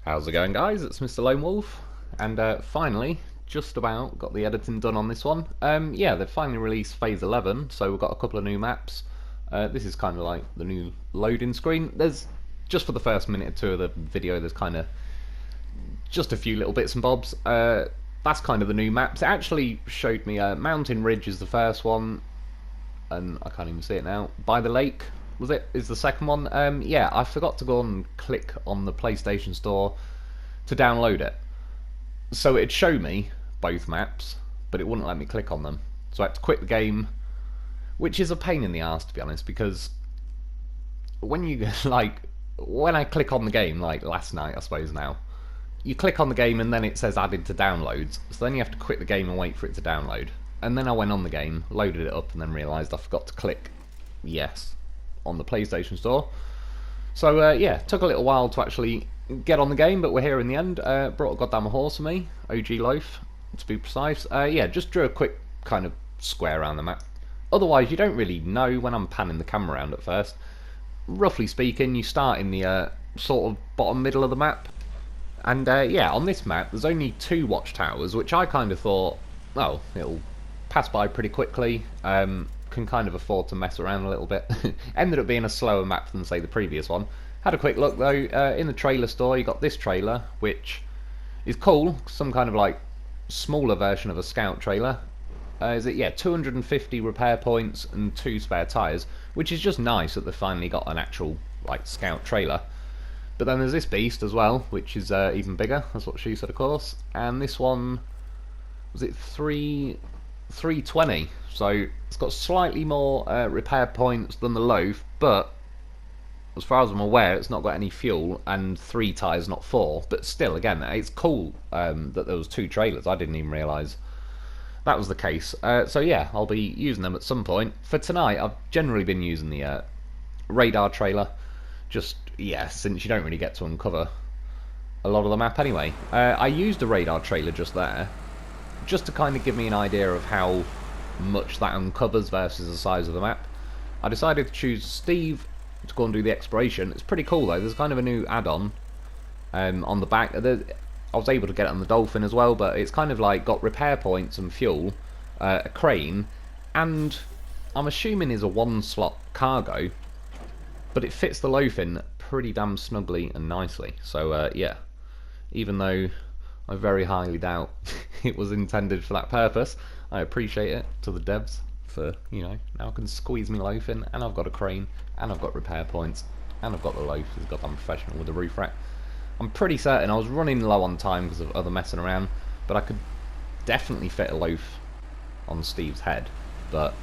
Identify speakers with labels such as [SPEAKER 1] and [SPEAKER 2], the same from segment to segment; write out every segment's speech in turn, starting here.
[SPEAKER 1] How's it going, guys? It's Mr. Lone Wolf, and finally, just about got the editing done on this one. Yeah, they've finally released Phase 11, so we've got a couple of new maps. This is kind of like the new loading screen. There's just for the first minute or two of the video, there's kind of just a few little bits and bobs. That's kind of the new maps. It actually showed me Mountain Ridge is the first one, and I can't even see it now. By the Lake is the second one. Yeah, I forgot to go and click on the PlayStation Store to download it. So it'd show me both maps, but it wouldn't let me click on them. So I had to quit the game, which is a pain in the ass, to be honest, because when you when I click on the game, like last night, I suppose now, you click on the game and then it says added to downloads. So then you have to quit the game and wait for it to download. And then I went on the game, loaded it up, and then realised I forgot to click yes on the PlayStation Store. So yeah, took a little while to actually get on the game, but we're here in the end. Brought a goddamn horse for me, OG Loaf, to be precise. Yeah, just drew a quick kind of square around the map. Otherwise, you don't really know when I'm panning the camera around at first. Roughly speaking, you start in the sort of bottom middle of the map. And yeah, on this map, there's only 2 watchtowers, which I kind of thought, oh, it'll pass by pretty quickly. Can kind of afford to mess around a little bit. Ended up being a slower map than, say, the previous one. Had a quick look, though. In the trailer store, you got this trailer, which is cool. Some kind of, like, smaller version of a scout trailer. Is it? Yeah, 250 repair points and 2 spare tyres, which is just nice that they've finally got an actual, like, scout trailer. But then there's this beast as well, which is even bigger. That's what she said, of course. And this one, was it 320? So it's got slightly more repair points than the Loaf, but as far as I'm aware, it's not got any fuel and 3 tyres, not 4. But still, again, it's cool that there was 2 trailers. I didn't even realise that was the case. So yeah, I'll be using them at some point. For tonight, I've generally been using the radar trailer. Just, yeah, since you don't really get to uncover a lot of the map anyway. I used a radar trailer just there, just to kind of give me an idea of how much that uncovers versus the size of the map. I decided to choose Steve to go and do the exploration. It's pretty cool though. There's kind of a new add-on on the back. I was able to get it on the Dolphin as well, but it's kind of like got repair points and fuel, a crane, and I'm assuming is a 1-slot cargo, but it fits the Loaf in pretty damn snugly and nicely. So yeah, even though I very highly doubt it was intended for that purpose, I appreciate it to the devs for, you know, now I can squeeze me Loaf in, and I've got a crane, and I've got repair points, and I've got the Loaf who's got I'm professional with the roof rack. I'm pretty certain I was running low on time because of other messing around, but I could definitely fit a Loaf on Steve's head, but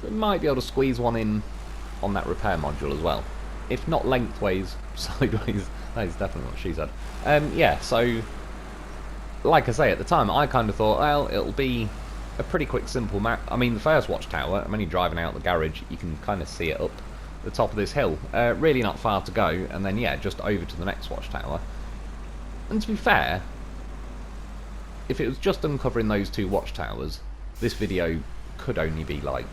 [SPEAKER 1] we might be able to squeeze one in on that repair module as well. If not lengthways, sideways. That is definitely what she said. Yeah, so like I say, at the time I kind of thought, well, it'll be a pretty quick, simple map. I mean, the first watchtower, I'm only driving out the garage, you can kind of see it up the top of this hill. Really not far to go, and then yeah, just over to the next watchtower. And to be fair, if it was just uncovering those 2 watchtowers, this video could only be like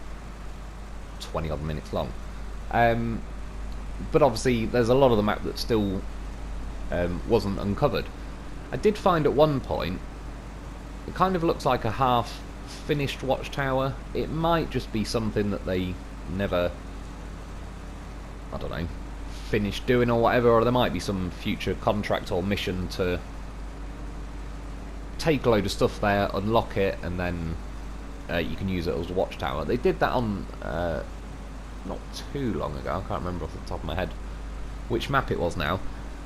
[SPEAKER 1] 20 odd minutes long. But obviously there's a lot of the map that still wasn't uncovered. I did find at one point, it kind of looks like a half finished watchtower. It might just be something that they never, I don't know, finished doing or whatever, or there might be some future contract or mission to take a load of stuff there, unlock it, and then you can use it as a watchtower. They did that on not too long ago. I can't remember off the top of my head which map it was now.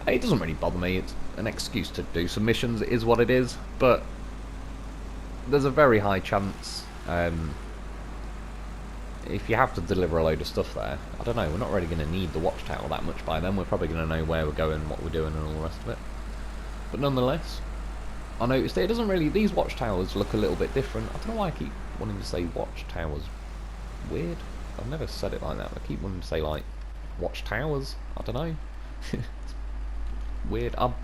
[SPEAKER 1] It doesn't really bother me. It's an excuse to do some missions. It is what it is, but there's a very high chance if you have to deliver a load of stuff there, I don't know, we're not really going to need the watchtower that much by then. We're probably going to know where we're going, what we're doing, and all the rest of it. But nonetheless, I noticed it doesn't really, these watchtowers look a little bit different. I don't know why I keep wanting to say watchtowers. Weird. I've never said it like that. I keep wanting to say, like, watchtowers. I don't know. It's weird. I've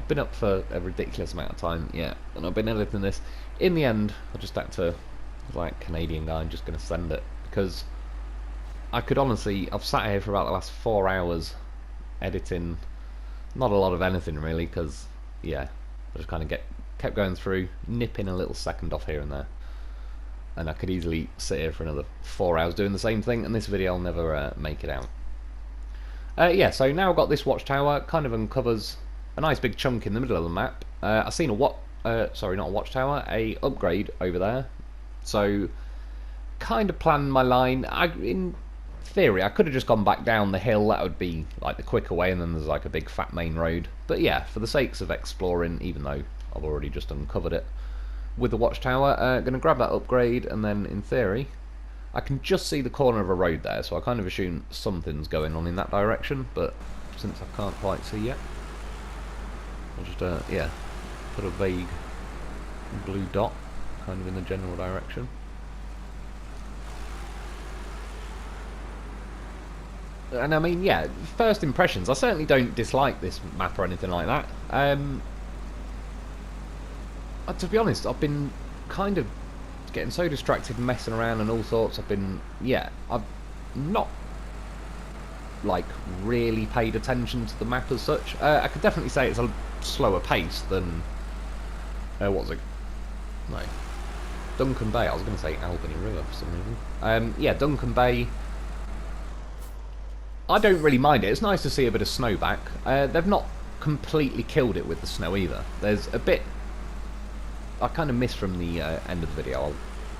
[SPEAKER 1] been up for a ridiculous amount of time, yeah, and I've been editing this. In the end, I just had to, like, Canadian guy, I'm just going to send it, because I could honestly, I've sat here for about the last 4 hours editing Not a lot of anything really, because yeah, I just kind of kept going through, nipping a little second off here and there, and I could easily sit here for another 4 hours doing the same thing, and this video will never make it out. Yeah, so now I've got this watchtower, kind of uncovers a nice big chunk in the middle of the map. I've seen sorry, not a watchtower, a upgrade over there. So, kind of planned my line. In theory, I could have just gone back down the hill. That would be like the quicker way, and then there's like a big fat main road. But yeah, for the sakes of exploring, even though I've already just uncovered it with the watchtower, going to grab that upgrade, and then in theory, I can just see the corner of a road there, so I kind of assume something's going on in that direction, but since I can't quite see yet, I'll just, yeah, put a vague blue dot kind of in the general direction. And I mean, yeah, first impressions, I certainly don't dislike this map or anything like that. To be honest, I've been kind of getting so distracted messing around and all sorts. I've not like really paid attention to the map as such. I could definitely say it's a slower pace than what was it? No, Duncan Bay. I was going to say Albany River for some reason. Yeah, Duncan Bay. I don't really mind it. It's nice to see a bit of snow back. They've not completely killed it with the snow either. There's a bit I kind of missed from the end of the video. I'll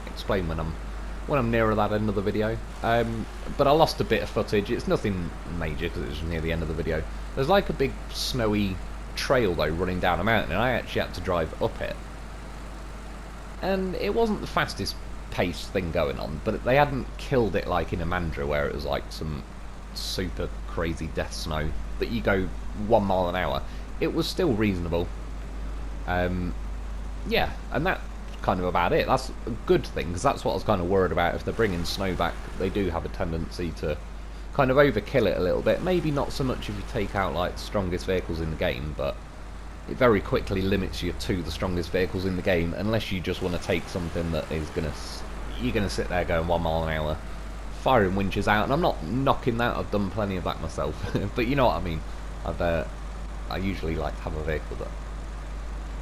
[SPEAKER 1] explain when I'm nearer that end of the video. But I lost a bit of footage. It's nothing major because it was near the end of the video. There's like a big snowy trail though running down a mountain, and I actually had to drive up it. And it wasn't the fastest paced thing going on, but they hadn't killed it like in Amandra where it was like some super crazy death snow that you go 1 mile an hour. It was still reasonable. Yeah, and that's kind of about it. That's a good thing, because that's what I was kind of worried about. If they're bringing snow back, they do have a tendency to kind of overkill it a little bit. Maybe not so much if you take out like the strongest vehicles in the game, but it very quickly limits you to the strongest vehicles in the game, unless you just want to take something that is you're gonna sit there going 1 mile an hour, firing winches out. And I'm not knocking that. I've done plenty of that myself, but you know what I mean. I usually like to have a vehicle that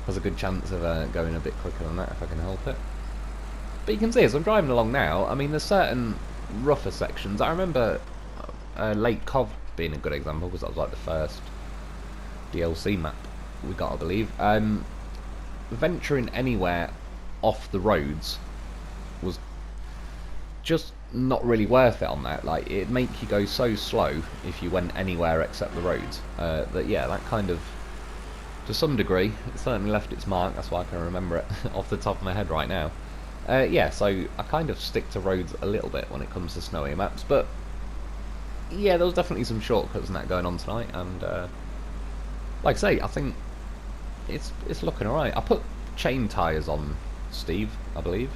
[SPEAKER 1] has a good chance of going a bit quicker than that if I can help it. But you can see as I'm driving along now, I mean, there's certain rougher sections. I remember Lake Cov being a good example, because that was like the first DLC map we got, I believe. Venturing anywhere off the roads was just not really worth it on that. Like, it'd make you go so slow if you went anywhere except the roads. That yeah, that kind of, to some degree, it certainly left its mark. That's why I can remember it off the top of my head right now. Yeah, so I kind of stick to roads a little bit when it comes to snowy maps, but yeah, there was definitely some shortcuts and that going on tonight, and like I say, I think it's looking alright. I put chain tyres on Steve, I believe.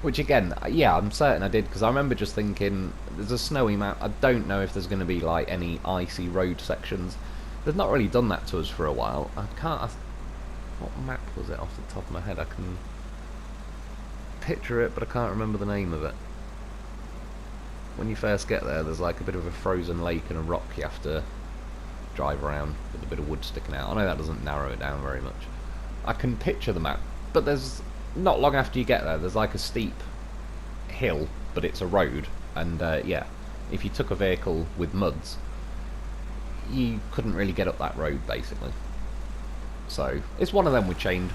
[SPEAKER 1] Which again, yeah, I'm certain I did, because I remember just thinking, there's a snowy map, I don't know if there's going to be like any icy road sections. They've not really done that to us for a while. What map was it off the top of my head? I can picture it, but I can't remember the name of it. When you first get there, there's like a bit of a frozen lake and a rock you have to drive around with a bit of wood sticking out. I know that doesn't narrow it down very much. I can picture the map, but there's not long after you get there, there's like a steep hill, but it's a road, and yeah, if you took a vehicle with muds, you couldn't really get up that road, basically. So, it's one of them with chained.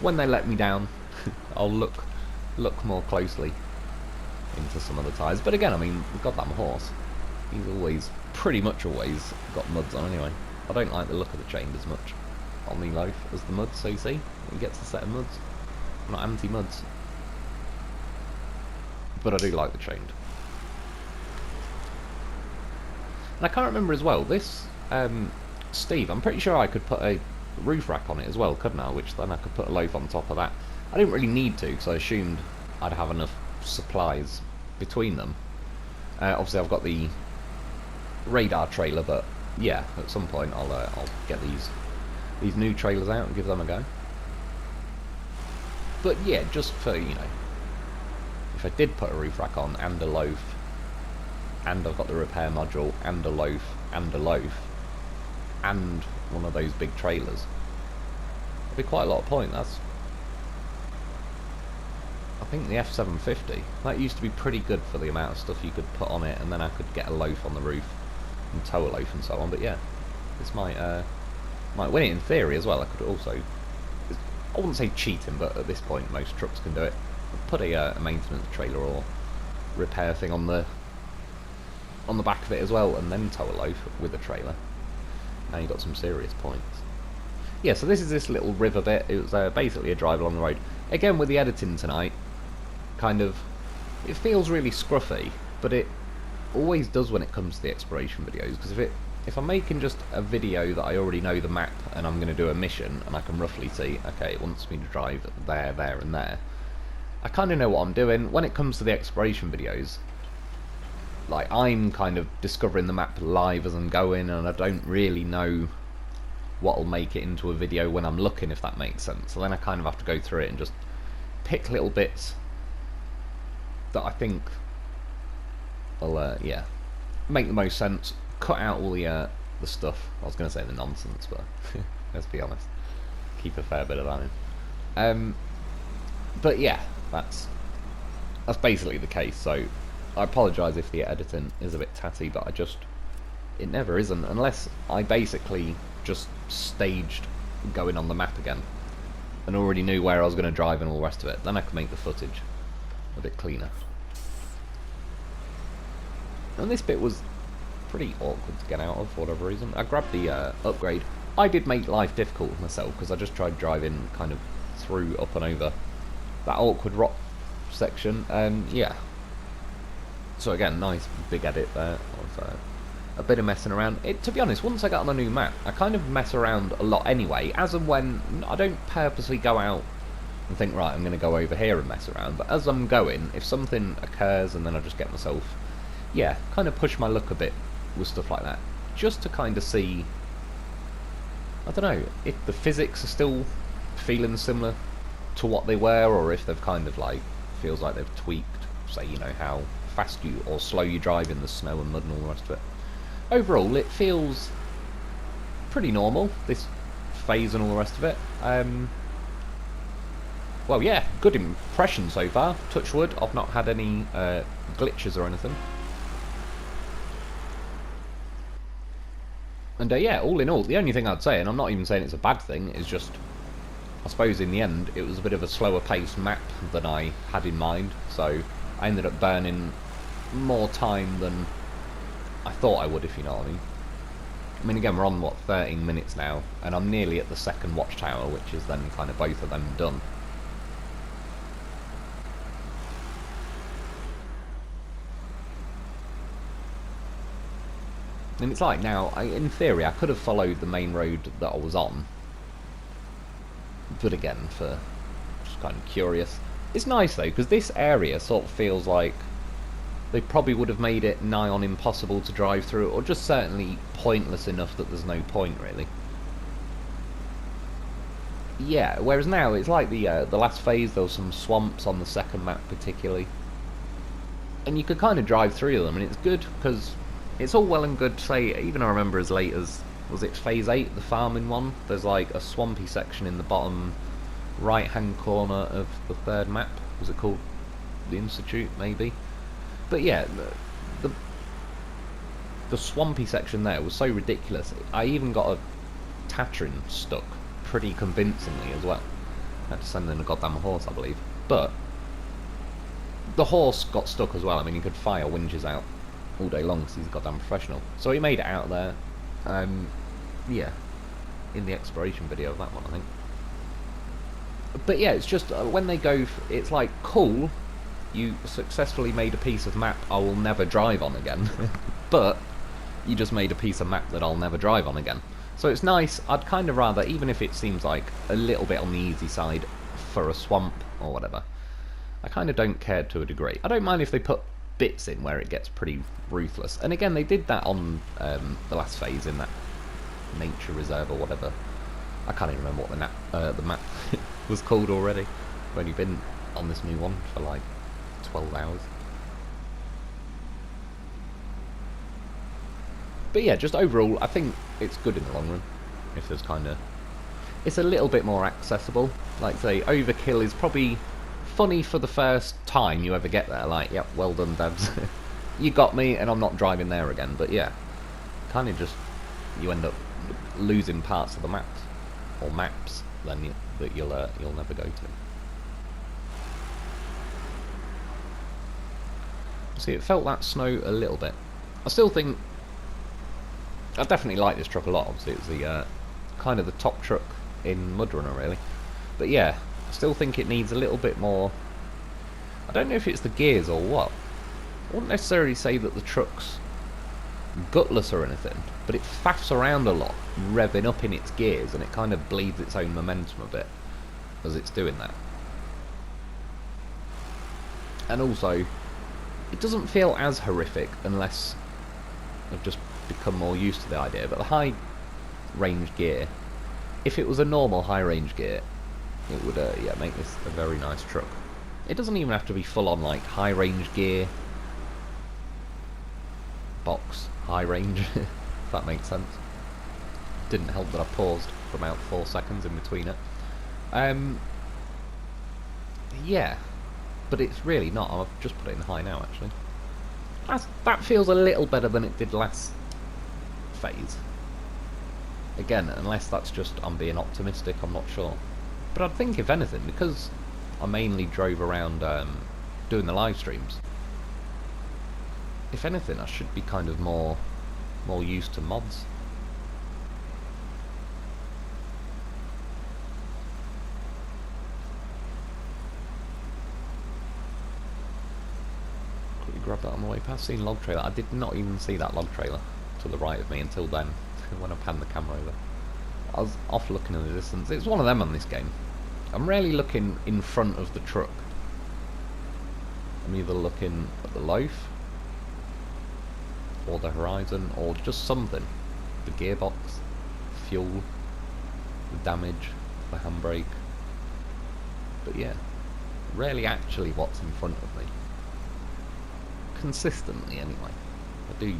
[SPEAKER 1] When they let me down, I'll look more closely into some of the tyres. But again, I mean, God, that horse, he's always, pretty much always, got muds on anyway. I don't like the look of the chained as much on the Lo4f as the muds, so you see, he gets a set of muds. I'm not anti-muds, but I do like the chained. And I can't remember as well, this Steve, I'm pretty sure I could put a roof rack on it as well, couldn't I? Which then I could put a Lo4f on top of that. I didn't really need to, because I assumed I'd have enough supplies between them. Obviously I've got the radar trailer, but yeah, at some point I'll get these new trailers out and give them a go. But yeah, just for, you know, if I did put a roof rack on and a Lo4f, and I've got the repair module, and a loaf, and a loaf, and one of those big trailers. That'd be quite a lot of point. That's, I think, the F750. That used to be pretty good for the amount of stuff you could put on it, and then I could get a loaf on the roof and tow a loaf and so on. But yeah, this might win it in theory as well. I could also, I wouldn't say cheating, but at this point most trucks can do it. Put a maintenance trailer or repair thing on the back of it as well, and then tow a loaf with a trailer. Now you got some serious points. Yeah, so this is this little river bit. It was basically a drive along the road. Again, with the editing tonight, kind of, it feels really scruffy, but it always does when it comes to the exploration videos, because if I'm making just a video that I already know the map and I'm going to do a mission and I can roughly see, okay, it wants me to drive there, there and there, I kind of know what I'm doing. When it comes to the exploration videos, like, I'm kind of discovering the map live as I'm going, and I don't really know what'll make it into a video when I'm looking, if that makes sense. So then I kind of have to go through it and just pick little bits that I think will, yeah, make the most sense. Cut out all the stuff. I was going to say the nonsense, but let's be honest, keep a fair bit of that in. But yeah, that's basically the case. So I apologise if the editing is a bit tatty, but it never isn't, unless I basically just staged going on the map again and already knew where I was going to drive and all the rest of it. Then I could make the footage a bit cleaner. And this bit was pretty awkward to get out of for whatever reason. I grabbed the upgrade. I did make life difficult for myself because I just tried driving kind of through, up and over that awkward rock section, and yeah. So again, nice big edit there of a bit of messing around. To be honest, once I got on the new map, I kind of mess around a lot anyway, as and when. I don't purposely go out and think, right, I'm going to go over here and mess around, but as I'm going, if something occurs, and then I just get myself, yeah, kind of push my luck a bit with stuff like that, just to kind of see, I don't know, if the physics are still feeling similar to what they were, or if they've kind of like, feels like they've tweaked, say, you know, how fast you or slow you drive in the snow and mud and all the rest of it. Overall, it feels pretty normal, this phase and all the rest of it. Well, yeah, good impression so far. Touch wood, I've not had any glitches or anything. And yeah, all in all, the only thing I'd say, and I'm not even saying it's a bad thing, is just, I suppose in the end, it was a bit of a slower paced map than I had in mind, so I ended up burning more time than I thought I would, if you know what I mean. I mean, again, we're on, what, 13 minutes now, and I'm nearly at the second watchtower, which is then kind of both of them done. And it's like now, in theory, I could have followed the main road that I was on, but again, for just kind of curious. It's nice though, because this area sort of feels like they probably would have made it nigh on impossible to drive through, or just certainly pointless enough that there's no point really. Yeah, whereas now it's like the last phase, there was some swamps on the second map particularly, and you could kind of drive through them, and it's good because it's all well and good, say, even I remember as late as, was it phase 8, the farming one? There's like a swampy section in the bottom right hand corner of the third map. Was it called the Institute, maybe? But yeah, the swampy section there was so ridiculous. I even got a Tatrin stuck pretty convincingly as well. I had to send in a goddamn horse, I believe. But the horse got stuck as well. I mean, he could fire winches out all day long because he's a goddamn professional. So he made it out there. Yeah, in the exploration video of that one, I think. But yeah, it's just when they go, it's like, cool, you successfully made a piece of map I will never drive on again. But you just made a piece of map that I'll never drive on again. So it's nice. I'd kind of rather, even if it seems like a little bit on the easy side for a swamp or whatever, I kind of don't care to a degree. I don't mind if they put bits in where it gets pretty ruthless. And again, they did that on the last phase in that nature reserve or whatever. I can't even remember what the map was called already. I've only been on this new one for like 12 hours. But yeah, just overall, I think it's good in the long run. If there's kind of... It's a little bit more accessible. Like, say, Overkill is probably funny for the first time you ever get there. Like, yep, well done, devs. You got me, and I'm not driving there again. But yeah, kind of just... You end up losing parts of the maps. Or maps, then that you'll never go to. See, it felt that snow a little bit. I still think... I definitely like this truck a lot. Obviously, it's the kind of the top truck in MudRunner, really. But yeah, I still think it needs a little bit more... I don't know if it's the gears or what. I wouldn't necessarily say that the truck's gutless or anything, but it faffs around a lot, revving up in its gears, and it kind of bleeds its own momentum a bit as it's doing that. And also, it doesn't feel as horrific unless I've just become more used to the idea. But the high range gear, if it was a normal high range gear, it would yeah, make this a very nice truck. It doesn't even have to be full on like high range gear box high range, if that makes sense. Didn't help that I paused for about 4 seconds in between it. Yeah, but it's really not. I've just put it in high now, actually. That feels a little better than it did last phase. Again, unless that's just I'm being optimistic, I'm not sure. But I'd think, if anything, because I mainly drove around doing the live streams, if anything, I should be kind of more used to mods. Quickly grab that on the way past. Seen log trailer. I did not even see that log trailer to the right of me until then, when I panned the camera over. I was off looking in the distance. It's one of them on this game. I'm rarely looking in front of the truck. I'm either looking at the loaf, or the horizon, or just something. The gearbox, fuel, the damage, the handbrake. But yeah, rarely actually what's in front of me. Consistently, anyway. I do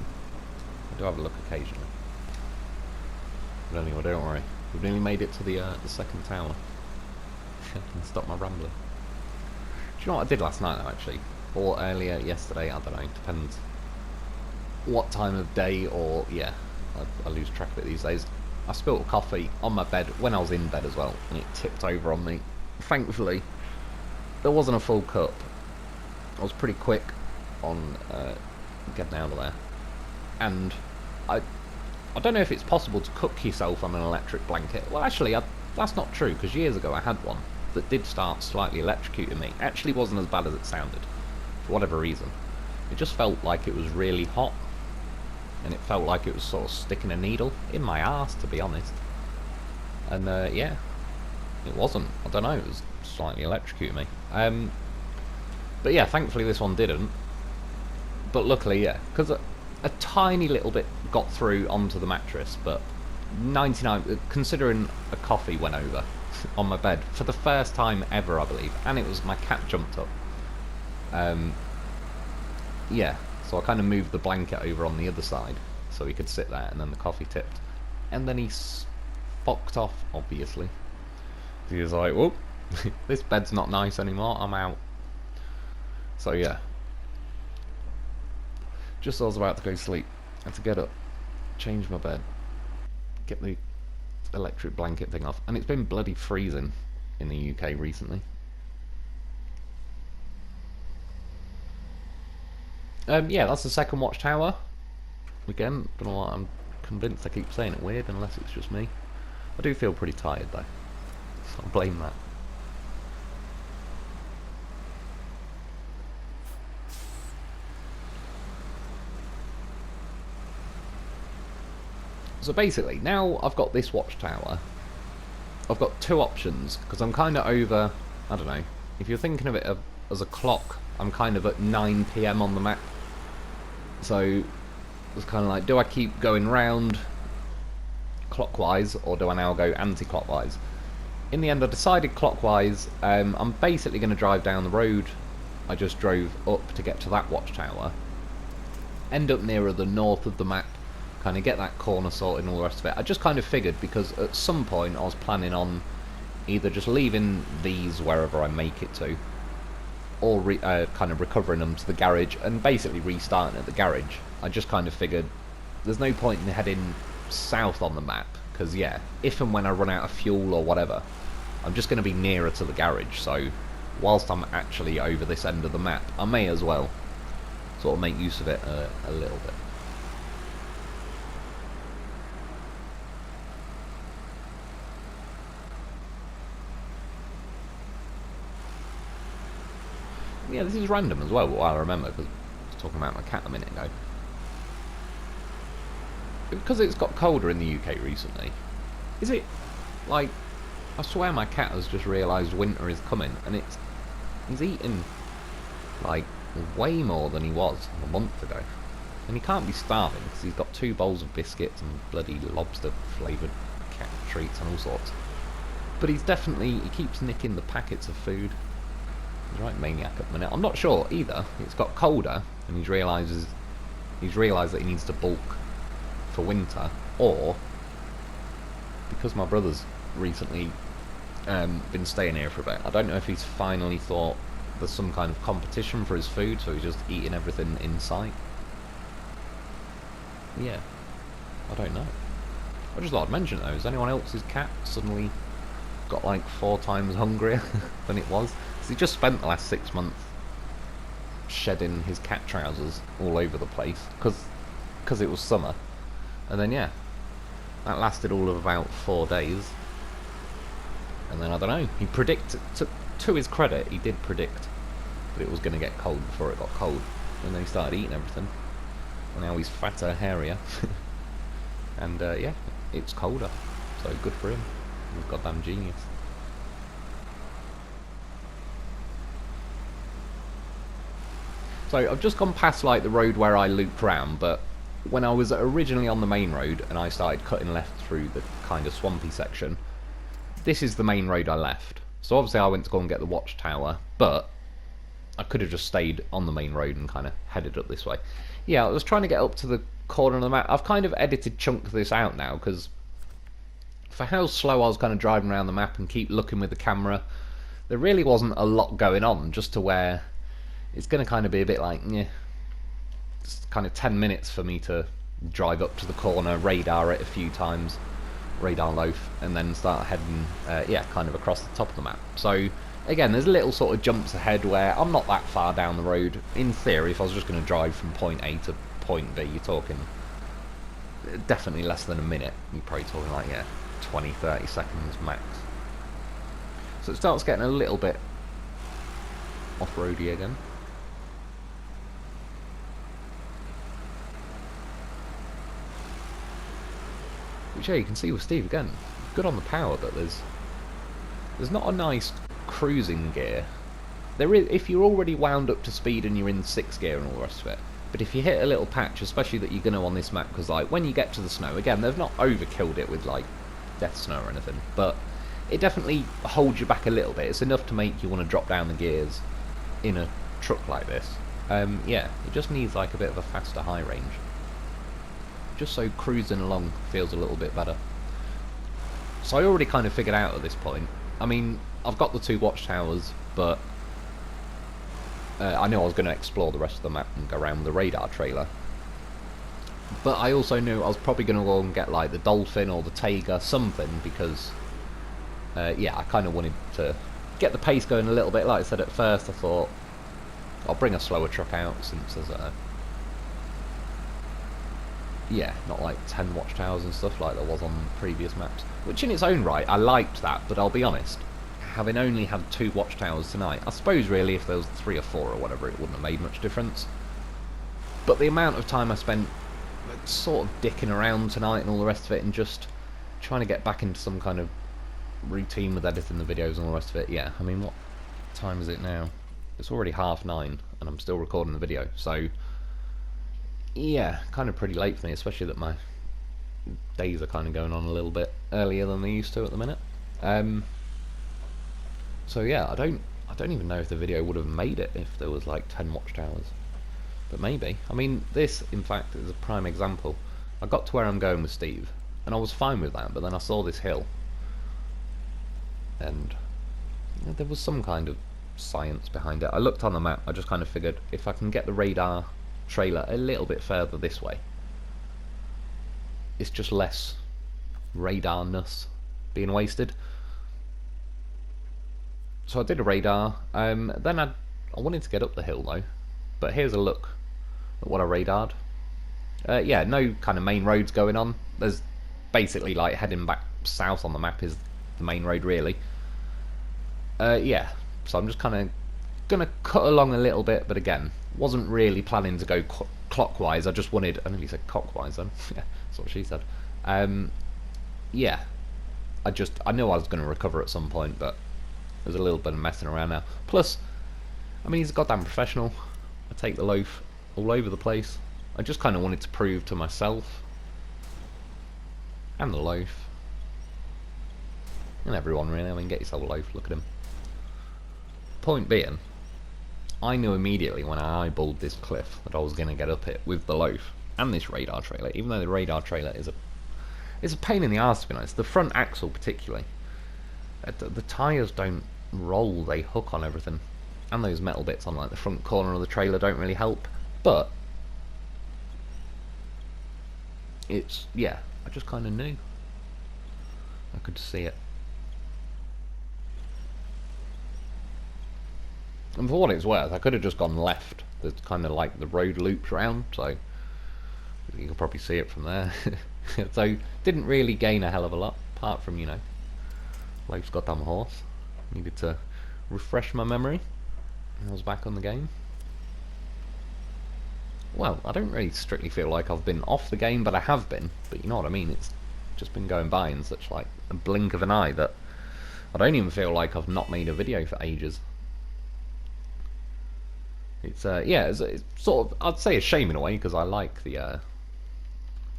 [SPEAKER 1] have a look occasionally. But anyway, don't worry. We've nearly made it to the second tower. I can stop my rambling. Do you know what I did last night, though, actually? Or earlier, yesterday, I don't know, depends what time of day, or yeah, I lose track of it these days. I spilt coffee on my bed when I was in bed as well, and it tipped over on me. Thankfully, there wasn't a full cup. I was pretty quick on getting out of there, and I don't know if it's possible to cook yourself on an electric blanket. Well, actually, that's not true, because years ago I had one that did start slightly electrocuting me. Actually wasn't as bad as it sounded, for whatever reason. It just felt like it was really hot, and it felt like it was sort of sticking a needle in my arse, to be honest. And yeah, it wasn't. I don't know, it was slightly electrocuting me. But yeah, thankfully this one didn't. But luckily, yeah, because a tiny little bit got through onto the mattress, but 99, considering a coffee went over on my bed for the first time ever, I believe, and it was my cat jumped up. Yeah, so I kind of moved the blanket over on the other side so he could sit there, and then the coffee tipped, and then he fucked off, obviously. He was like, whoop, this bed's not nice anymore, I'm out. So yeah, just as I was about to go to sleep, I had to get up, change my bed, get the electric blanket thing off, and it's been bloody freezing in the UK recently. Yeah, that's the second watchtower. Again, don't know what, I'm convinced I keep saying it weird, unless it's just me. I do feel pretty tired though, so I'll blame that. So basically, now I've got this watchtower, I've got two options, because I'm kind of over, I don't know, if you're thinking of it as a clock, I'm kind of at 9 PM on the map. So it's kind of like, do I keep going round clockwise, or do I now go anti-clockwise? In the end, I decided clockwise. I'm basically going to drive down the road I just drove up to get to that watchtower, end up nearer the north of the map, kind of get that corner sorted and all the rest of it. I just kind of figured, because at some point I was planning on either just leaving these wherever I make it to, or kind of recovering them to the garage and basically restarting at the garage. I just kind of figured there's no point in heading south on the map, because yeah, if and when I run out of fuel or whatever, I'm just going to be nearer to the garage, so whilst I'm actually over this end of the map, I may as well sort of make use of it a little bit. Yeah, this is random as well, what I remember, because I was talking about my cat a minute ago. Because it's got colder in the UK recently, is it, like, I swear my cat has just realised winter is coming, and he's eating, like, way more than he was a month ago. And he can't be starving, because he's got 2 bowls of biscuits and bloody lobster flavoured cat treats and all sorts. But he keeps nicking the packets of food. He's right maniac at the minute. I'm not sure either. It's got colder, and he's realised that he needs to bulk for winter, or because my brother's recently been staying here for a bit. I don't know if he's finally thought there's some kind of competition for his food, so he's just eating everything in sight. Yeah, I don't know. I just thought I'd mention it though. Has anyone else's cat suddenly got like 4 times hungrier than it was? Because he just spent the last 6 months shedding his cat trousers all over the place because it was summer. And then yeah, that lasted all of about 4 days. And then I don't know, he predicted, to his credit, he did predict that it was going to get cold before it got cold. And then he started eating everything. And now he's fatter, hairier. And yeah, it's colder. So good for him. He's a goddamn genius. So I've just gone past like the road where I looped round, but when I was originally on the main road and I started cutting left through the kind of swampy section, this is the main road I left. So obviously I went to go and get the watchtower, but I could have just stayed on the main road and kind of headed up this way. Yeah, I was trying to get up to the corner of the map. I've kind of edited chunk this out now, because for how slow I was kind of driving around the map and keep looking with the camera, there really wasn't a lot going on, just to where it's going to kind of be a bit like, yeah, it's kind of 10 minutes for me to drive up to the corner, radar it a few times, radar loaf, and then start heading, yeah, kind of across the top of the map. So again, there's little sort of jumps ahead where I'm not that far down the road. In theory, if I was just going to drive from point A to point B, you're talking definitely less than a minute. You're probably talking like, yeah, 20-30 seconds max. So it starts getting a little bit off-roady again. Which, yeah, you can see with Steve again, good on the power, but there's not a nice cruising gear. There is, if you're already wound up to speed and you're in 6th gear and all the rest of it. But if you hit a little patch, especially that you're going to on this map, because like when you get to the snow, again, they've not overkilled it with like death snow or anything, but it definitely holds you back a little bit. It's enough to make you want to drop down the gears in a truck like this. Yeah, it just needs like a bit of a faster high range. Just so cruising along feels a little bit better. So I already kind of figured out at this point, I mean, I've got the 2 watchtowers, but I knew I was going to explore the rest of the map and go around with the radar trailer. But I also knew I was probably going to go and get like the Dolphin or the Tiger, something, because yeah, I kind of wanted to get the pace going a little bit. Like I said at first, I thought I'll bring a slower truck out since there's yeah, not like 10 watchtowers and stuff like there was on previous maps. Which in its own right, I liked that, but I'll be honest, having only had 2 watchtowers tonight, I suppose really if there was 3 or 4 or whatever, it wouldn't have made much difference. But the amount of time I spent sort of dicking around tonight and all the rest of it, and just trying to get back into some kind of routine with editing the videos and all the rest of it, yeah, I mean, what time is it now? It's already 9:30 and I'm still recording the video, so yeah, kind of pretty late for me, especially that my days are kind of going on a little bit earlier than they used to at the minute. So yeah, I don't even know if the video would have made it if there was like 10 watchtowers, but maybe. I mean, this in fact is a prime example. I got to where I'm going with Steve, and I was fine with that, but then I saw this hill, and there was some kind of science behind it. I looked on the map, I just kind of figured if I can get the radar trailer a little bit further this way, it's just less radarness being wasted. So I did a radar, then I wanted to get up the hill though, but here's a look at what I radared. Yeah, no kind of main roads going on. There's basically like heading back south on the map is the main road really. Yeah, so I'm just kind of gonna cut along a little bit, but again, wasn't really planning to go clockwise. I just wanted, I nearly said clockwise then. Yeah, that's what she said. Yeah, I knew I was going to recover at some point, but there's a little bit of messing around now. Plus, I mean, he's a goddamn professional. I take the loaf all over the place. I just kind of wanted to prove to myself and the loaf and everyone really. I mean, get yourself a loaf. Look at him. Point being, I knew immediately when I eyeballed this cliff that I was going to get up it with the loaf and this radar trailer. Even though the radar trailer is a pain in the arse, to be honest. The front axle particularly. The tyres don't roll; they hook on everything, and those metal bits on like the front corner of the trailer don't really help. But it's, yeah, I just kind of knew. I could see it. And for what it's worth, I could have just gone left. There's kind of like the road loops round, so you can probably see it from there. So didn't really gain a hell of a lot, apart from, you know, Loaf's goddamn horse. Needed to refresh my memory. I was back on the game. Well, I don't really strictly feel like I've been off the game, but I have been. But you know what I mean, it's just been going by in such like a blink of an eye that I don't even feel like I've not made a video for ages. It's yeah, it's sort of, I'd say a shame in a way, because I like the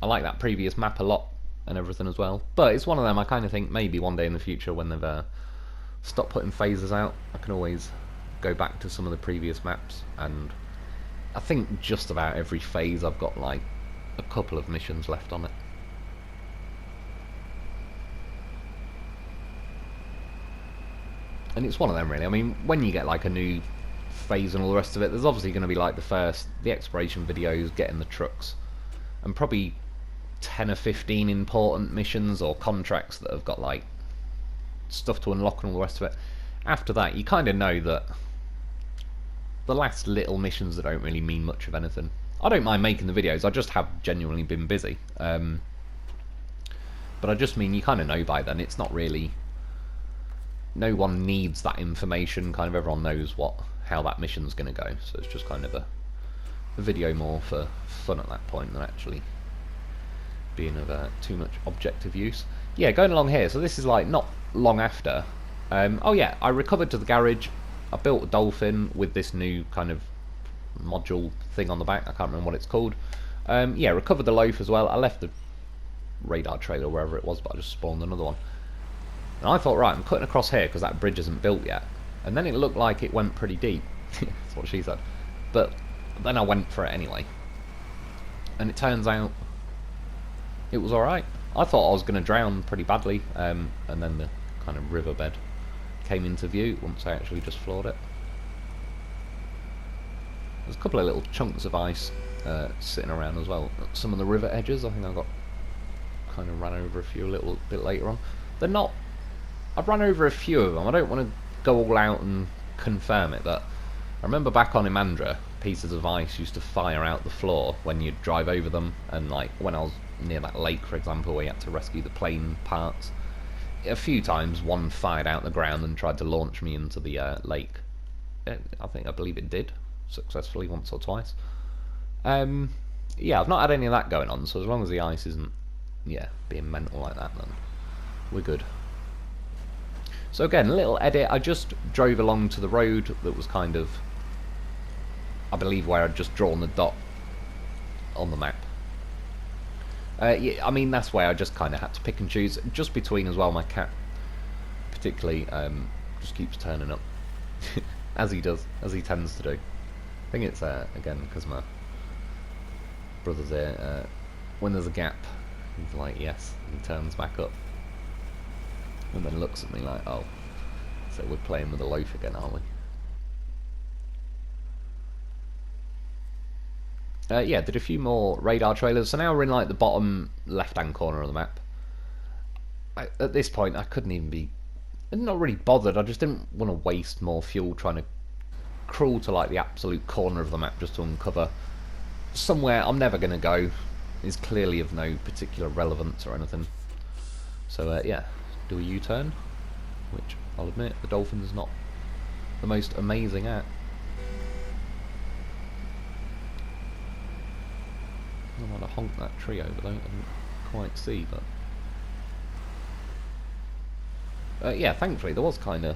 [SPEAKER 1] I like that previous map a lot and everything as well. But it's one of them I kind of think maybe one day in the future when they've stopped putting phases out, I can always go back to some of the previous maps, and I think just about every phase I've got like a couple of missions left on it. And it's one of them really. I mean, when you get like a new phase and all the rest of it, there's obviously going to be like the exploration videos, getting the trucks, and probably 10 or 15 important missions or contracts that have got like stuff to unlock and all the rest of it. After that, you kind of know that the last little missions that don't really mean much of anything. I don't mind making the videos, I just have genuinely been busy. But I just mean you kind of know by then, it's not really, no one needs that information, kind of everyone knows how that mission's going to go, so it's just kind of a video more for fun at that point than actually being of too much objective use. Yeah, going along here, so this is like not long after. Oh yeah, I recovered to the garage. I built a Dolphin with this new kind of module thing on the back. I can't remember what it's called. Yeah, recovered the loaf as well. I left the radar trailer wherever it was, but I just spawned another one. And I thought, right, I'm cutting across here because that bridge isn't built yet. And then it looked like it went pretty deep. That's what she said. But then I went for it anyway. And it turns out it was alright. I thought I was going to drown pretty badly, and then the kind of riverbed came into view once I actually just floored it. There's a couple of little chunks of ice sitting around as well. Some of the river edges, I think I got kind of ran over a few a little bit later on. They're not... I've run over a few of them. I don't want to go all out and confirm it, but I remember back on Imandra, pieces of ice used to fire out the floor when you'd drive over them, and like when I was near that lake, for example, where you had to rescue the plane parts, a few times one fired out the ground and tried to launch me into the lake. I believe it did successfully once or twice. Yeah, I've not had any of that going on, so as long as the ice isn't, yeah, being mental like that, then we're good. So again, a little edit, I just drove along to the road that was kind of, I believe, where I'd just drawn the dot on the map. Yeah, I mean, that's where I just kind of had to pick and choose, just between as well. My cat particularly just keeps turning up, as he does, as he tends to do. I think it's, again, because my brother's here, when there's a gap, he's like, yes, he turns back up. And then looks at me like, oh, so we're playing with the loaf again, aren't we? Yeah, did a few more radar trailers, so now we're in like the bottom left-hand corner of the map. At this point, I couldn't even be... I'm not really bothered, I just didn't want to waste more fuel trying to crawl to like the absolute corner of the map just to uncover somewhere I'm never going to go. Is clearly of no particular relevance or anything. So yeah, do a U-turn, which I'll admit the Dolphin is not the most amazing at. I want to honk that tree over though, I didn't quite see, but yeah, thankfully there was kind of...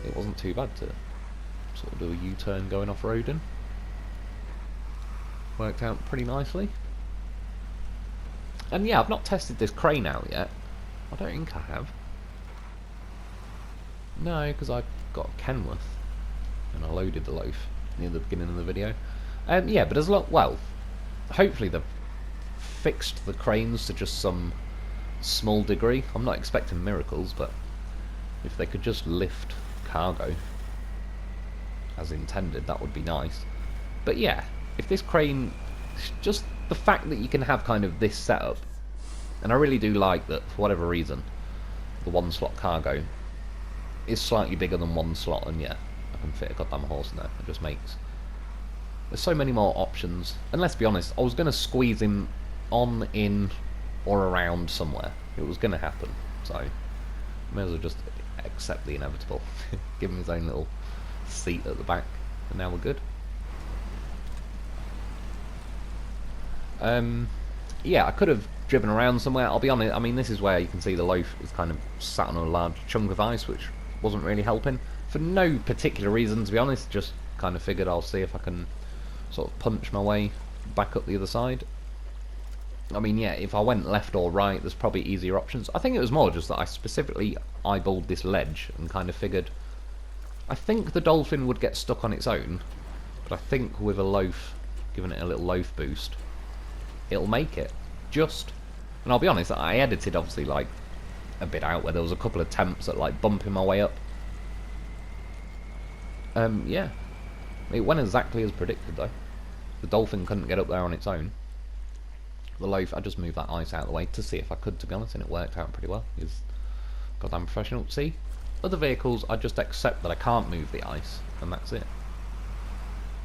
[SPEAKER 1] it wasn't too bad to sort of do a U-turn going off-roading. Worked out pretty nicely. And yeah, I've not tested this crane out yet. I don't think I have. No, because I got Kenworth and I loaded the loaf near the beginning of the video. Yeah, but there's a lot... well, hopefully they've fixed the cranes to just some small degree. I'm not expecting miracles, but if they could just lift cargo as intended, that would be nice. But yeah, if this crane, just the fact that you can have kind of this setup, and I really do like that for whatever reason the one slot cargo is slightly bigger than one slot, and yeah, I can fit a goddamn horse in there. It just makes... there's so many more options, and let's be honest, I was going to squeeze him on, in, or around somewhere. It was going to happen, so may as well just accept the inevitable. Give him his own little seat at the back, and now we're good. Yeah, I could have driven around somewhere. I'll be honest, I mean, this is where you can see the loaf is kind of sat on a large chunk of ice, which wasn't really helping. For no particular reason, to be honest, just kind of figured I'll see if I can sort of punch my way back up the other side. I mean, yeah, if I went left or right, there's probably easier options. I think it was more just that I specifically eyeballed this ledge and kind of figured... I think the Dolphin would get stuck on its own, but I think with a loaf, giving it a little loaf boost, it'll make it. Just... and I'll be honest, I edited obviously like a bit out where there was a couple of attempts at like bumping my way up. Yeah. It went exactly as predicted though. The Dolphin couldn't get up there on its own. The loaf, I just moved that ice out of the way to see if I could, to be honest, and it worked out pretty well. He's goddamn professional. See? Other vehicles, I just accept that I can't move the ice, and that's it.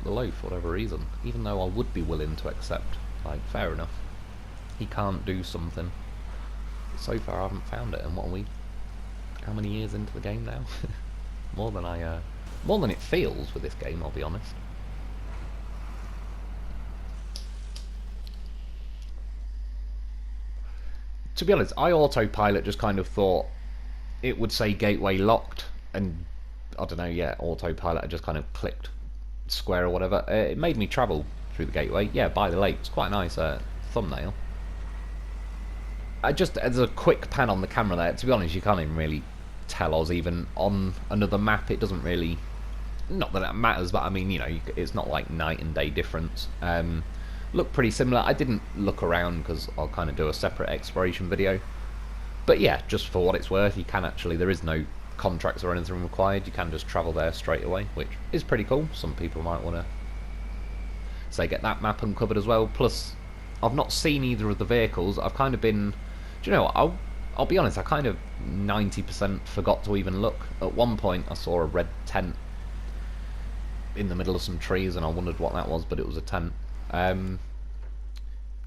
[SPEAKER 1] The loaf, for whatever reason, even though I would be willing to accept, like, fair enough, he can't do something. So far I haven't found it, and what are we, how many years into the game now? more than it feels with this game, I'll be honest. To be honest, I autopilot just kind of thought it would say gateway locked, and I don't know, yeah, autopilot, I just kind of clicked square or whatever. It made me travel through the gateway, yeah, by the lake. It's quite a nice thumbnail. As a quick pan on the camera there, to be honest, you can't even really tell us even on another map. It doesn't really, not that it matters, but I mean, you know, it's not like night and day difference. Look pretty similar. I didn't look around because I'll kind of do a separate exploration video. But yeah, just for what it's worth, you can actually, there is no contracts or anything required. You can just travel there straight away, which is pretty cool. Some people might want to, say, get that map uncovered as well. Plus, I've not seen either of the vehicles. I've kind of been, do you know what, I'll be honest, I kind of 90% forgot to even look. At one point, I saw a red tent in the middle of some trees, and I wondered what that was, but it was a tent.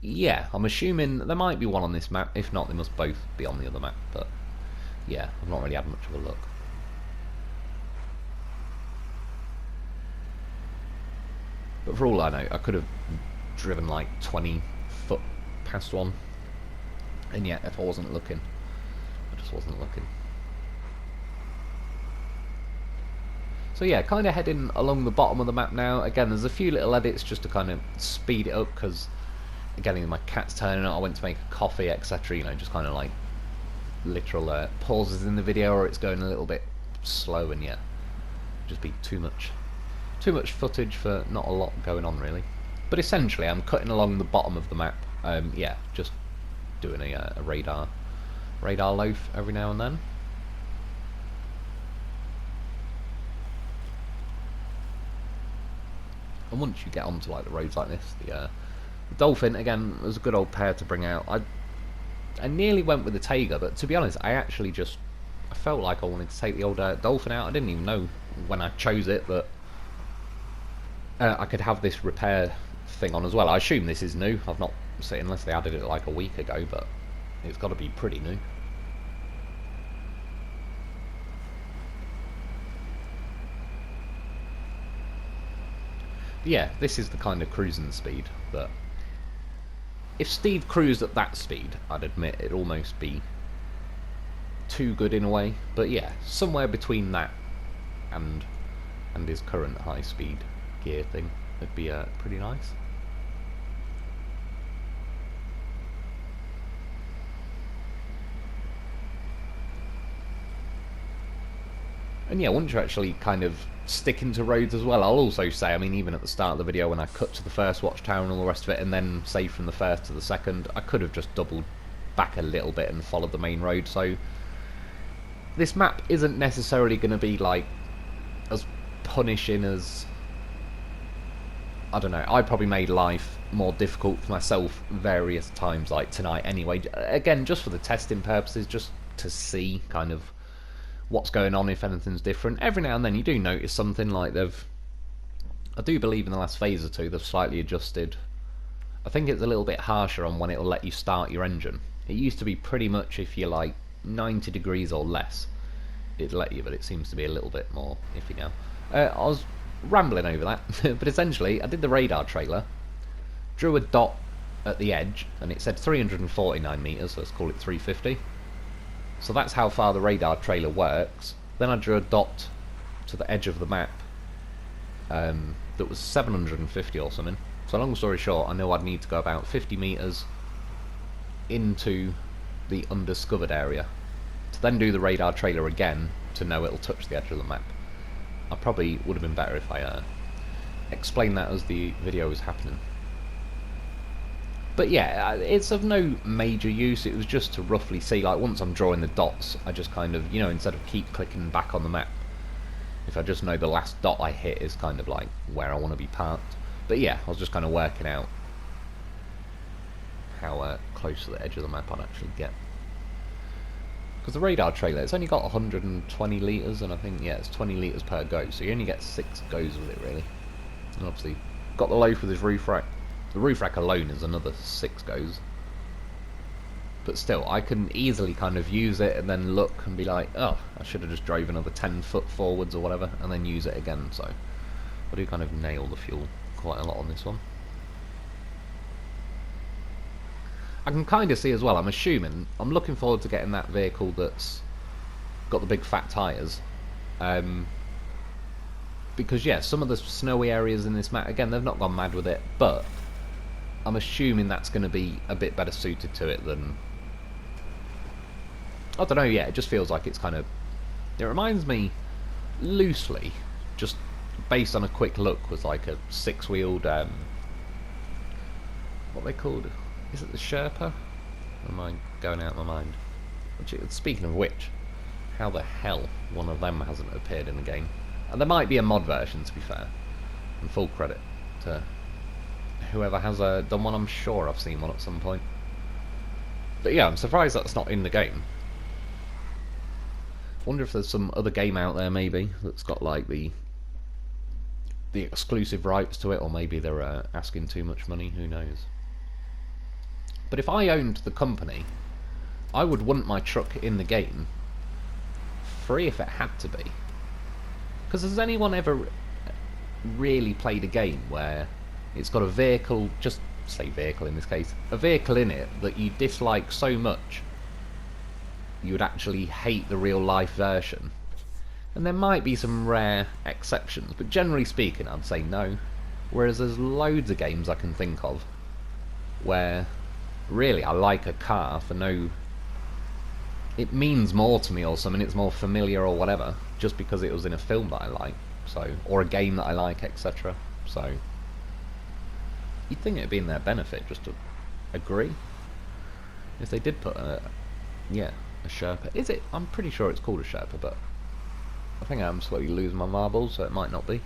[SPEAKER 1] Yeah, I'm assuming there might be one on this map. If not, they must both be on the other map. But yeah, I've not really had much of a look. But for all I know, I could have driven like 20 foot past one. And yet, if I wasn't looking, I just wasn't looking. So yeah, kind of heading along the bottom of the map now. Again, there's a few little edits just to kind of speed it up, because again, my cat's turning up, I went to make a coffee, etc. You know, just kind of like literal pauses in the video, or it's going a little bit slow, and yeah, just be too much footage for not a lot going on really. But essentially, I'm cutting along the bottom of the map. Yeah, just doing a radar loaf every now and then. And once you get onto like the roads like this, the Dolphin again was a good old pair to bring out. I nearly went with the Taiga, but to be honest, I felt like I wanted to take the old Dolphin out. I didn't even know when I chose it that I could have this repair thing on as well. I assume this is new. I've not seen it unless they added it like a week ago, but it's got to be pretty new. But yeah, this is the kind of cruising speed that if Steve cruised at that speed, I'd admit it'd almost be too good in a way. But yeah, somewhere between that and his current high speed gear thing would be pretty nice. And yeah, once you're actually kind of sticking to roads as well, I'll also say, I mean, even at the start of the video when I cut to the first watchtower and all the rest of it, and then say from the first to the second, I could have just doubled back a little bit and followed the main road. So this map isn't necessarily going to be like as punishing as, I don't know, I probably made life more difficult for myself various times like tonight anyway. Again, just for the testing purposes, just to see kind of what's going on, if anything's different. Every now and then you do notice something like I do believe in the last phase or two they've slightly adjusted. I think it's a little bit harsher on when it'll let you start your engine. It used to be pretty much if you're like 90 degrees or less it'd let you, but it seems to be a little bit more iffy now. I was rambling over that, but essentially I did the radar trailer, drew a dot at the edge, and it said 349 meters, let's call it 350. So that's how far the radar trailer works. Then I drew a dot to the edge of the map that was 750 or something. So long story short, I know I'd need to go about 50 meters into the undiscovered area to then do the radar trailer again to know it'll touch the edge of the map. I probably would have been better if I explained that as the video was happening. But yeah, it's of no major use. It was just to roughly see, like, once I'm drawing the dots, I just kind of, you know, instead of keep clicking back on the map, if I just know the last dot I hit is kind of like where I want to be parked. But yeah, I was just kind of working out how close to the edge of the map I'd actually get. Because the radar trailer, it's only got 120 litres, and I think, yeah, it's 20 litres per go, so you only get 6 goes with it, really. And obviously, got the loaf with his roof rack. The roof rack alone is another 6 goes. But still, I can easily kind of use it and then look and be like, oh, I should have just drove another 10 foot forwards or whatever, and then use it again. So I do kind of nail the fuel quite a lot on this one. I can kind of see as well, I'm assuming, I'm looking forward to getting that vehicle that's got the big fat tyres. Because yeah, some of the snowy areas in this map, again, they've not gone mad with it, but I'm assuming that's going to be a bit better suited to it than, I don't know, yeah, it just feels like it's kind of, it reminds me loosely, just based on a quick look, was like a 6-wheeled, what are they called? Is it the Sherpa? Or am I going out of my mind? Speaking of which, how the hell one of them hasn't appeared in the game? And there might be a mod version, to be fair, and full credit to whoever has done one. I'm sure I've seen one at some point. But yeah, I'm surprised that's not in the game. Wonder if there's some other game out there maybe that's got like the exclusive rights to it, or maybe they're asking too much money, who knows. But if I owned the company, I would want my truck in the game free if it had to be. Because has anyone ever really played a game where it's got a vehicle, just say vehicle in this case, a vehicle in it that you dislike so much you would actually hate the real life version? And there might be some rare exceptions, but generally speaking I'd say no. Whereas there's loads of games I can think of where really I like a car for no, it means more to me or something, it's more familiar or whatever, just because it was in a film that I like, so, or a game that I like, etc. So You'd think it'd be in their benefit just to agree. If they did put a Sherpa. Is it? I'm pretty sure it's called a Sherpa, but I think I'm slowly losing my marbles, so it might not be.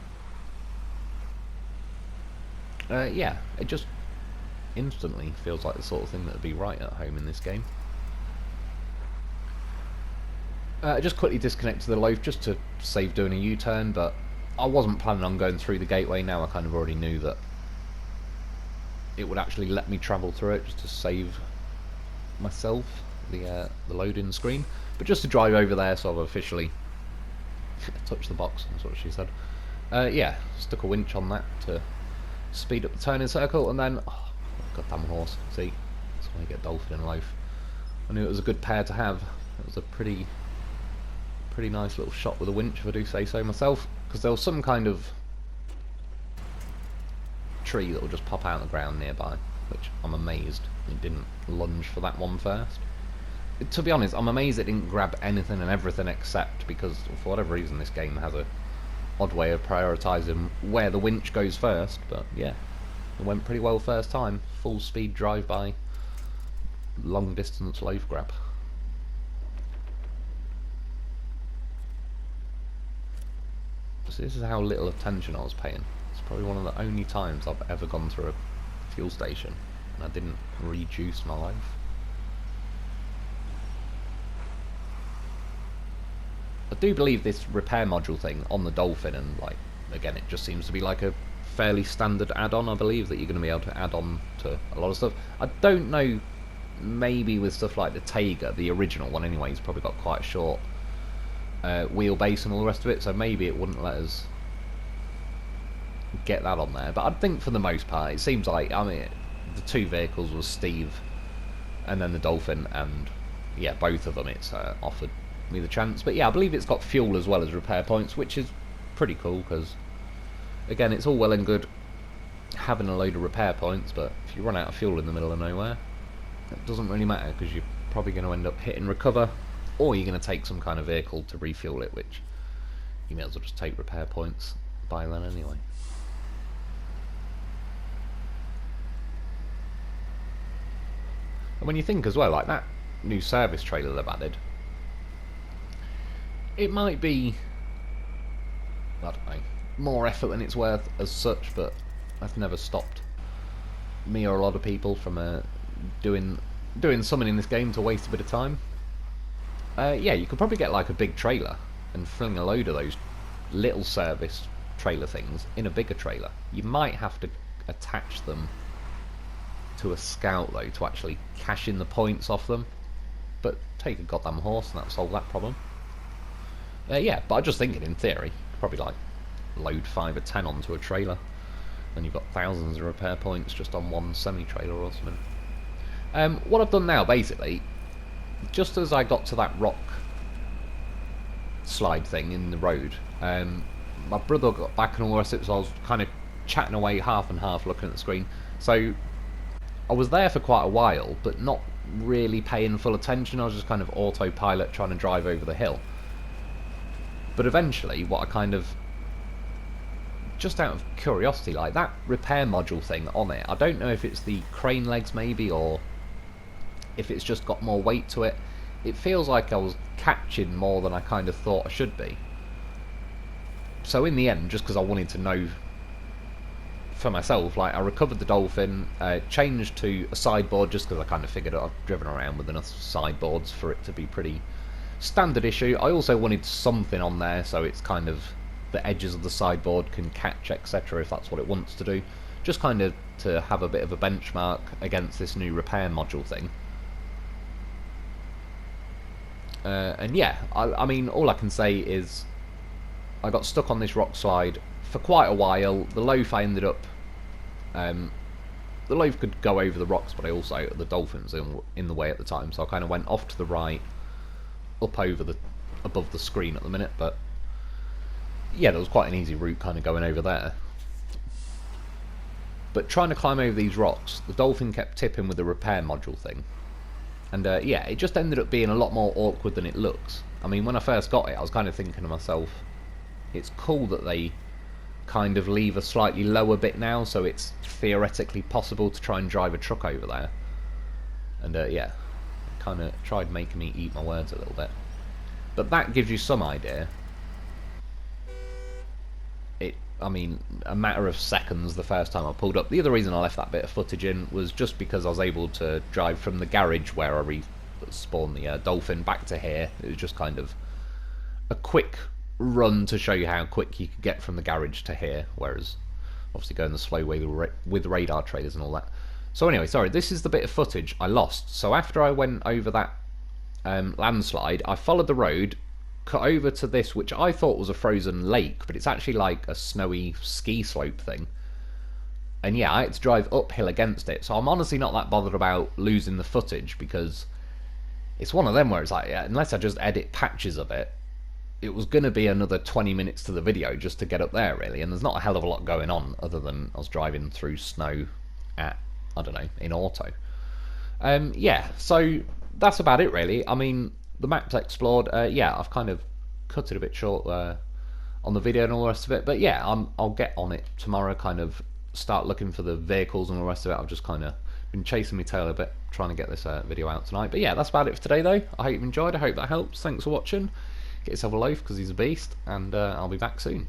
[SPEAKER 1] Yeah, it just instantly feels like the sort of thing that would be right at home in this game. I just quickly disconnected the loaf just to save doing a U-turn, but I wasn't planning on going through the gateway. Now I kind of already knew that it would actually let me travel through it just to save myself the loading screen. But just to drive over there, so I've officially touched the box, that's what she said. Yeah, stuck a winch on that to speed up the turning circle, and then, oh, goddamn horse, see, that's why you get Dolphin and Loaf. I knew it was a good pair to have. It was a pretty nice little shot with a winch, if I do say so myself, because there was some kind of tree that will just pop out of the ground nearby, which I'm amazed it didn't lunge for that one first. To be honest, I'm amazed it didn't grab anything and everything except, because for whatever reason this game has a odd way of prioritising where the winch goes first, but yeah, it went pretty well first time. Full speed drive by, long distance loaf grab. So this is how little attention I was paying. It's probably one of the only times I've ever gone through a fuel station and I didn't rejuice my life. I do believe this repair module thing on the Dolphin, and like again, it just seems to be like a fairly standard add-on. I believe that you're going to be able to add on to a lot of stuff. I don't know, maybe with stuff like the Taiga, the original one anyway, it's probably got quite a short wheelbase and all the rest of it, so maybe it wouldn't let us get that on there. But I think for the most part, it seems like, I mean, the two vehicles was Steve and then the Dolphin, and yeah, both of them it's offered me the chance. But yeah, I believe it's got fuel as well as repair points, which is pretty cool, because again, it's all well and good having a load of repair points, but if you run out of fuel in the middle of nowhere, it doesn't really matter, because you're probably going to end up hitting recover, or you're going to take some kind of vehicle to refuel it, which you may as well just take repair points by then anyway. And when you think as well, like that new service trailer they've added, it might be, I don't know, more effort than it's worth as such, but that's never stopped me or a lot of people from doing something in this game to waste a bit of time. Yeah, you could probably get like a big trailer and fling a load of those little service trailer things in a bigger trailer. You might have to attach them to a Scout though to actually cash in the points off them, but take a goddamn horse and that'll solve that problem. Yeah, but I'm just thinking in theory, probably like load 5 or 10 onto a trailer, and you've got thousands of repair points just on one semi-trailer or something. What I've done now, basically, just as I got to that rock slide thing in the road, my brother got back and all the rest of it, so I was kind of chatting away half and half looking at the screen. So I was there for quite a while, but not really paying full attention. I was just kind of autopilot trying to drive over the hill. But eventually, what I kind of, just out of curiosity, like that repair module thing on it, I don't know if it's the crane legs maybe, or if it's just got more weight to it. It feels like I was catching more than I kind of thought I should be. So in the end, just because I wanted to know for myself, like I recovered the Dolphin, changed to a sideboard just because I kind of figured I've driven around with enough sideboards for it to be pretty standard issue. I also wanted something on there so it's kind of the edges of the sideboard can catch, etc., if that's what it wants to do, just kind of to have a bit of a benchmark against this new repair module thing. And yeah, I mean, all I can say is I got stuck on this rock slide for quite a while. The Lo4f I ended up, the Lo4f could go over the rocks, but the Dolphin was in the way at the time, so I kind of went off to the right, up over above the screen at the minute. But yeah, there was quite an easy route kind of going over there. But trying to climb over these rocks, the Dolphin kept tipping with the repair module thing. And yeah, it just ended up being a lot more awkward than it looks. I mean, when I first got it, I was kind of thinking to myself, it's cool that they kind of leave a slightly lower bit now, so it's theoretically possible to try and drive a truck over there. And yeah, kind of tried making me eat my words a little bit. But that gives you some idea. I mean, a matter of seconds the first time I pulled up. The other reason I left that bit of footage in was just because I was able to drive from the garage where I respawned the Dolphin back to here. It was just kind of a quick run to show you how quick you could get from the garage to here, whereas obviously going the slow way with radar trailers and all that. So anyway, sorry, this is the bit of footage I lost. So after I went over that landslide, I followed the road, cut over to this, which I thought was a frozen lake, but it's actually like a snowy ski slope thing. And yeah, I had to drive uphill against it, so I'm honestly not that bothered about losing the footage, because it's one of them where it's like, yeah, unless I just edit patches of it, it was going to be another 20 minutes to the video just to get up there, really, and there's not a hell of a lot going on, other than I was driving through snow at, I don't know, in auto. Yeah, so that's about it, really. I mean, the map's explored. Yeah, I've kind of cut it a bit short on the video and all the rest of it, but yeah, I'll get on it tomorrow, kind of start looking for the vehicles and all the rest of it. I've just kind of been chasing my tail a bit, trying to get this video out tonight. But yeah, that's about it for today, though. I hope you've enjoyed. I hope that helps. Thanks for watching. Get yourself a loaf, because he's a beast, and I'll be back soon.